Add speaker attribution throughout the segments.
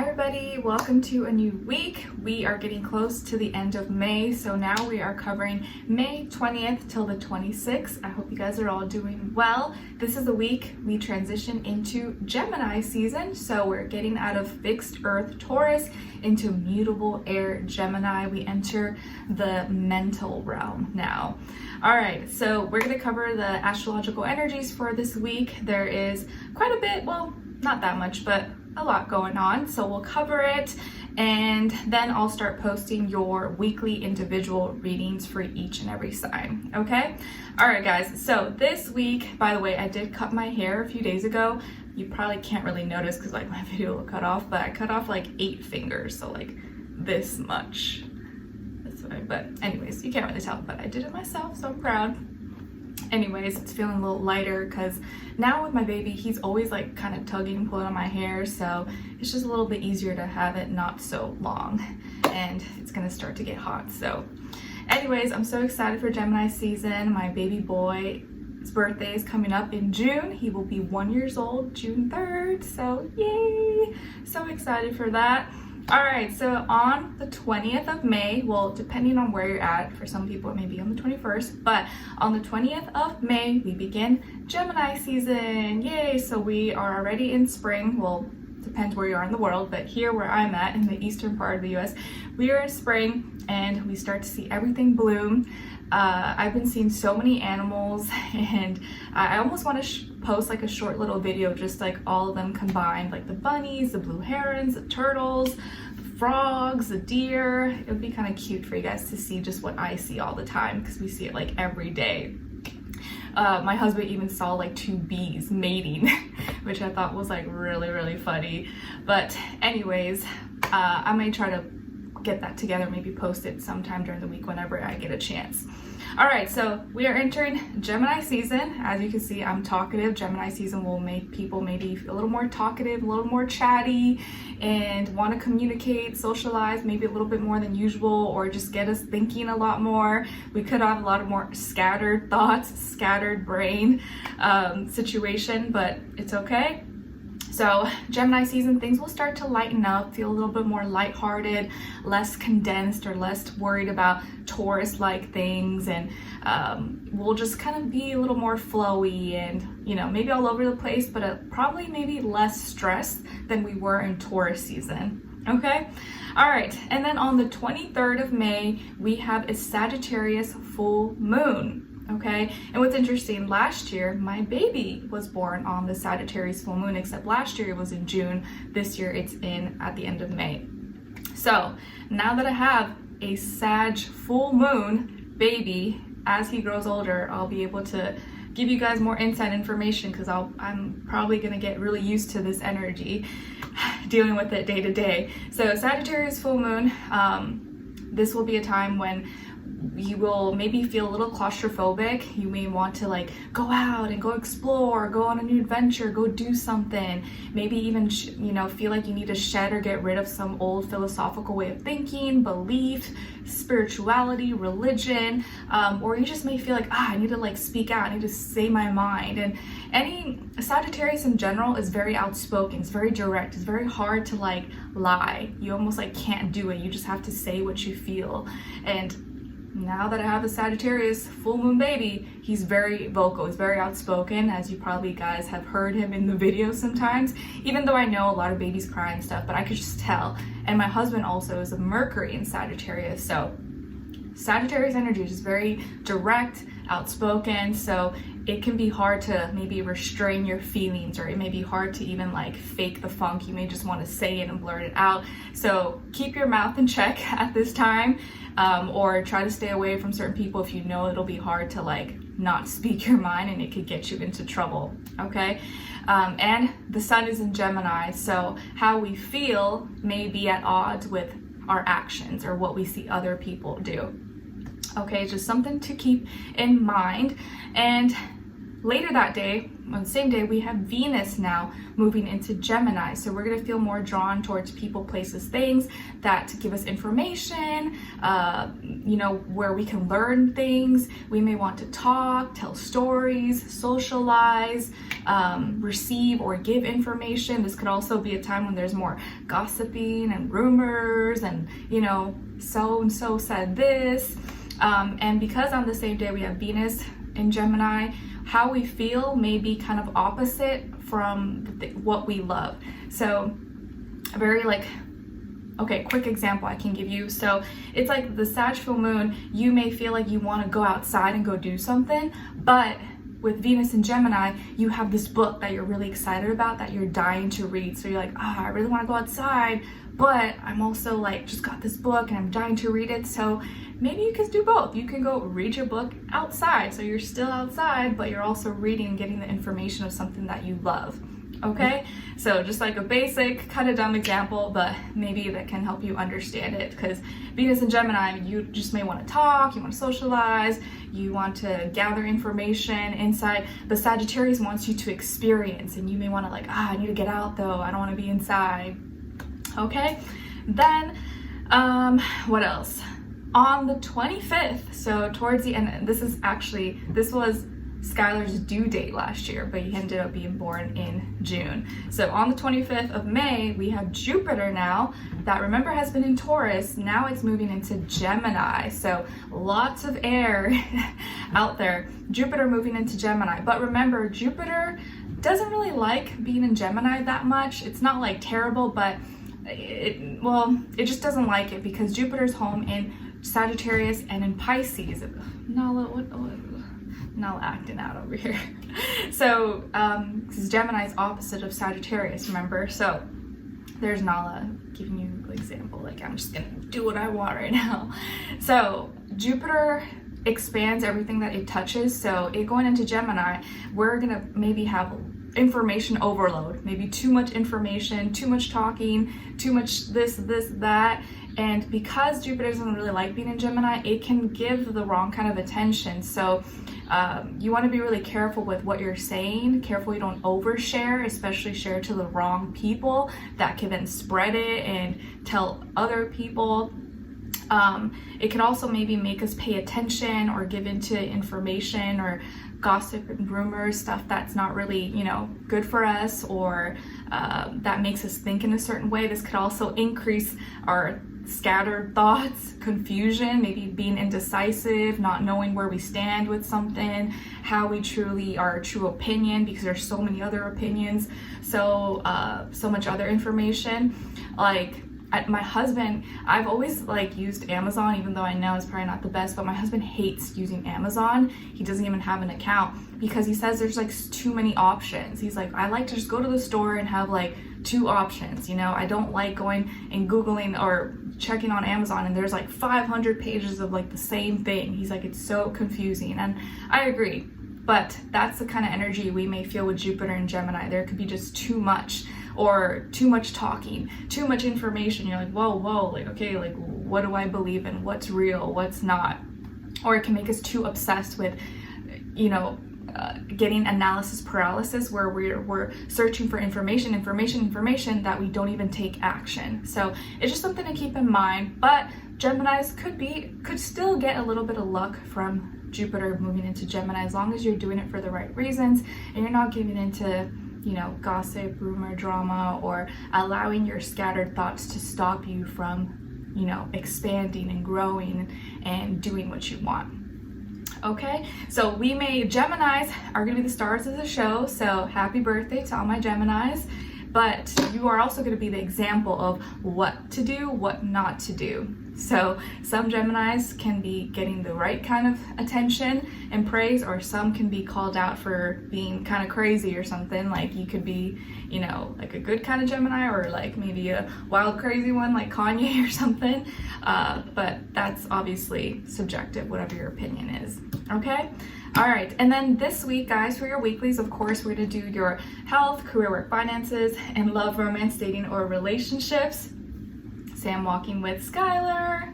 Speaker 1: Hi everybody, welcome to a new week. We are getting close to the end of May, so now we are covering May 20th till the 26th. I hope you guys are all doing well. This is the week we transition into Gemini season, so we're getting out of fixed earth Taurus into mutable air Gemini. We enter the mental realm now. All right, so we're going to cover the astrological energies for this week. There is quite a bit, well, not that much, but a lot going on, so we'll cover it, and then I'll start posting your weekly individual readings for each and every sign. Okay, all right guys, so this week, by the way, I did cut my hair a few days ago. You probably can't really notice because like my video will cut off, but I cut off like 8 fingers, so like this much. That's what but anyways, you can't really tell, but I did it myself, so I'm proud. Anyways, it's feeling a little lighter because now with my baby, he's always like kind of tugging and pulling on my hair, so it's just a little bit easier to have it not so long, and it's gonna start to get hot. So anyways, I'm so excited for Gemini season. My baby boy's birthday is coming up in June. He will be 1 year old June 3rd, so yay, so excited for that. All right, so on the 20th of May, well, depending on where you're at, for some people it may be on the 21st, but on the 20th of May, we begin Gemini season. Yay, so we are already in spring. Well, depends where you are in the world, but here where I'm at in the eastern part of the US, we are in spring and we start to see everything bloom. I've been seeing so many animals, and I almost want to post like a short little video, just like all of them combined, like the bunnies, the blue herons, the turtles, the frogs, the deer. It would be kind of cute for you guys to see just what I see all the time, because we see it like every day. My husband even saw like 2 bees mating, which I thought was like really funny. But anyways, I may try to get that together, maybe post it sometime during the week whenever I get a chance. All right, so we are entering Gemini season. As you can see, I'm talkative. Gemini season will make people maybe a little more talkative, a little more chatty, and want to communicate, socialize maybe a little bit more than usual, or just get us thinking a lot more. We could have a lot of more scattered thoughts, scattered brain situation, but it's okay. So Gemini season, things will start to lighten up, feel a little bit more lighthearted, less condensed or less worried about Taurus-like things, and we'll just kind of be a little more flowy and, you know, maybe all over the place, but probably maybe less stressed than we were in Taurus season. Okay? All right, and then on the 23rd of May, we have a Sagittarius full moon. Okay, and what's interesting, last year my baby was born on the Sagittarius full moon, except last year it was in June. This year it's at the end of May. So now that I have a Sag full moon baby, as he grows older, I'll be able to give you guys more inside information, because I'm probably gonna get really used to this energy, dealing with it day to day. So Sagittarius full moon, this will be a time when you will maybe feel a little claustrophobic. You may want to like go out and go explore, go on a new adventure, go do something. Maybe even, feel like you need to shed or get rid of some old philosophical way of thinking, belief, spirituality, religion, or you just may feel like, I need to like speak out, I need to say my mind. And any Sagittarius in general is very outspoken, it's very direct, it's very hard to like lie. You almost like can't do it. You just have to say what you feel. And now that I have a Sagittarius full moon baby, he's very vocal, he's very outspoken, as you probably guys have heard him in the videos sometimes, even though I know a lot of babies cry and stuff, but I could just tell. And my husband also is a Mercury in Sagittarius, so Sagittarius energy is just very direct, outspoken, so it can be hard to maybe restrain your feelings, or it may be hard to even like fake the funk. You may just want to say it and blurt it out. So keep your mouth in check at this time, or try to stay away from certain people if you know it'll be hard to like not speak your mind and it could get you into trouble. Okay, and the sun is in Gemini, so how we feel may be at odds with our actions or what we see other people do. Okay, just something to keep in mind. And later that day, on the same day, we have Venus now moving into Gemini. So we're going to feel more drawn towards people, places, things that give us information, where we can learn things. We may want to talk, tell stories, socialize, receive or give information. This could also be a time when there's more gossiping and rumors and, so-and-so said this. And because on the same day we have Venus in Gemini, how we feel may be kind of opposite from what we love. So a very quick example I can give you. So it's like the Sag full moon, you may feel like you want to go outside and go do something, but with Venus in Gemini, you have this book that you're really excited about, that you're dying to read. So you're like, I really want to go outside, but I'm also just got this book and I'm dying to read it. So maybe you can do both. You can go read your book outside. So you're still outside, but you're also reading and getting the information of something that you love. Okay, so just like a basic kind of dumb example, but maybe that can help you understand it, because Venus and Gemini, you just may want to talk, you want to socialize, you want to gather information inside, but Sagittarius wants you to experience, and you may want to I need to get out though, I don't want to be inside. Okay, then what else? On the 25th, so towards the end, this was Skylar's due date last year, but he ended up being born in June. So on the 25th of May, we have Jupiter now, that remember has been in Taurus, now it's moving into Gemini. So lots of air out there. Jupiter moving into Gemini. But remember, Jupiter doesn't really like being in Gemini that much. It's not terrible, but it just doesn't like it, because Jupiter's home in Sagittarius and in Pisces. Now acting out over here. So because Gemini is opposite of Sagittarius, remember? So there's Nala giving you an example, I'm just gonna do what I want right now. So Jupiter expands everything that it touches. So it going into Gemini, we're gonna maybe have information overload, maybe too much information, too much talking, too much this, that. And because Jupiter doesn't really like being in Gemini, it can give the wrong kind of attention. So you want to be really careful with what you're saying, careful you don't overshare, especially share to the wrong people that can then spread it and tell other people. It can also maybe make us pay attention or give into information or gossip and rumors, stuff that's not really, good for us, or that makes us think in a certain way. This could also increase our scattered thoughts, confusion, maybe being indecisive, not knowing where we stand with something, how we truly our true opinion, because there's so many other opinions, so much other information. My husband, I've always used Amazon, even though I know it's probably not the best, but my husband hates using Amazon. He doesn't even have an account because he says there's too many options. He's like, I like to just go to the store and have 2 options. I don't like going and Googling or checking on Amazon and there's 500 pages of the same thing. He's like, it's so confusing. And I agree, but that's the kind of energy we may feel with Jupiter and Gemini. There could be just too much, or too much talking, too much information. You're like, whoa, okay, what do I believe in? What's real? What's not? Or it can make us too obsessed with, getting analysis paralysis, where we're searching for information that we don't even take action. So it's just something to keep in mind. But Geminis could still get a little bit of luck from Jupiter moving into Gemini, as long as you're doing it for the right reasons and you're not giving into gossip, rumor, drama, or allowing your scattered thoughts to stop you from expanding and growing and doing what you want. Okay, so Geminis are going to be the stars of the show, so happy birthday to all my Geminis. But you are also going to be the example of what to do, what not to do. So some Geminis can be getting the right kind of attention and praise, or some can be called out for being kind of crazy or something. You could be, a good kind of Gemini, or maybe a wild, crazy one like Kanye or something. But that's obviously subjective, whatever your opinion is. Okay? All right, and then this week, guys, for your weeklies, of course, we're going to do your health, career, work, finances, and love, romance, dating, or relationships. Say I'm walking with Skylar.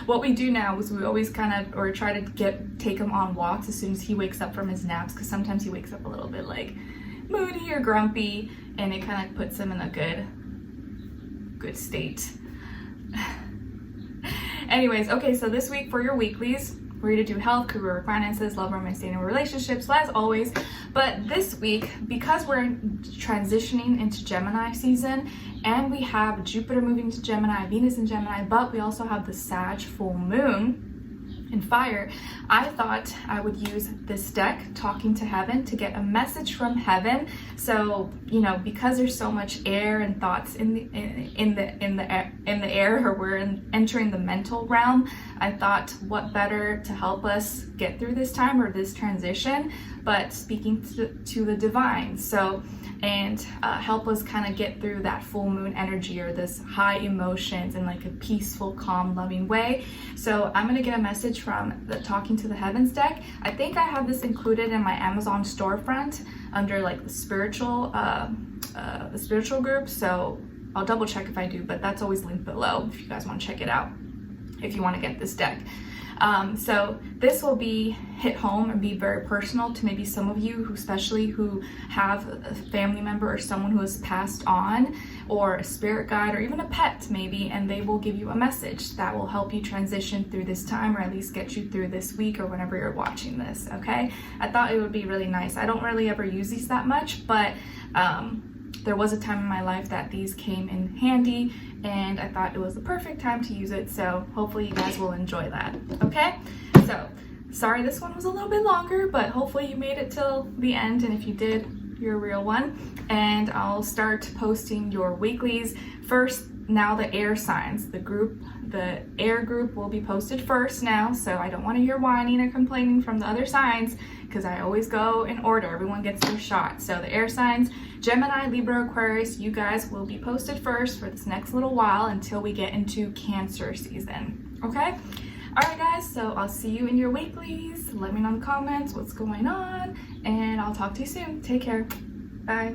Speaker 1: what we do now is we always try to take him on walks as soon as he wakes up from his naps, because sometimes he wakes up a little bit like moody or grumpy, and it kind of puts him in a good state. Anyways, okay, so this week for your weeklies, we're going to do health, career, finances, love, romance, dating, relationships, as always. But this week, because we're transitioning into Gemini season, and we have Jupiter moving to Gemini, Venus in Gemini, but we also have the Sag full moon in fire, I thought I would use this deck, Talking to Heaven, to get a message from heaven. So, you know, because there's so much air and thoughts in the air, or we're entering the mental realm, I thought what better to help us get through this time or this transition, but speaking to the divine. So, and help us kind of get through that full moon energy, or this high emotions in like a peaceful, calm, loving way. So I'm gonna get a message from the Talking to the Heavens deck. I think I have this included in my Amazon storefront under like the spiritual group. So I'll double check if I do, but that's always linked below if you guys want to check it out, if you want to get this deck. So this will be hit home and be very personal to maybe some of you who have a family member or someone who has passed on, or a spirit guide, or even a pet maybe, and they will give you a message that will help you transition through this time, or at least get you through this week or whenever you're watching this, okay? I thought it would be really nice. I don't really ever use these that much, but there was a time in my life that these came in handy, and I thought it was the perfect time to use it, so hopefully you guys will enjoy that, okay? So, sorry this one was a little bit longer, but hopefully you made it till the end, and if you did, you're a real one. And I'll start posting your weeklies first. Now the air signs, the air group will be posted first now, so I don't want to hear whining or complaining from the other signs, because I always go in order. Everyone gets their shot. So the air signs, Gemini, Libra, Aquarius, you guys will be posted first for this next little while until we get into Cancer season, okay? All right, guys, so I'll see you in your weeklies. Let me know in the comments what's going on, and I'll talk to you soon. Take care. Bye.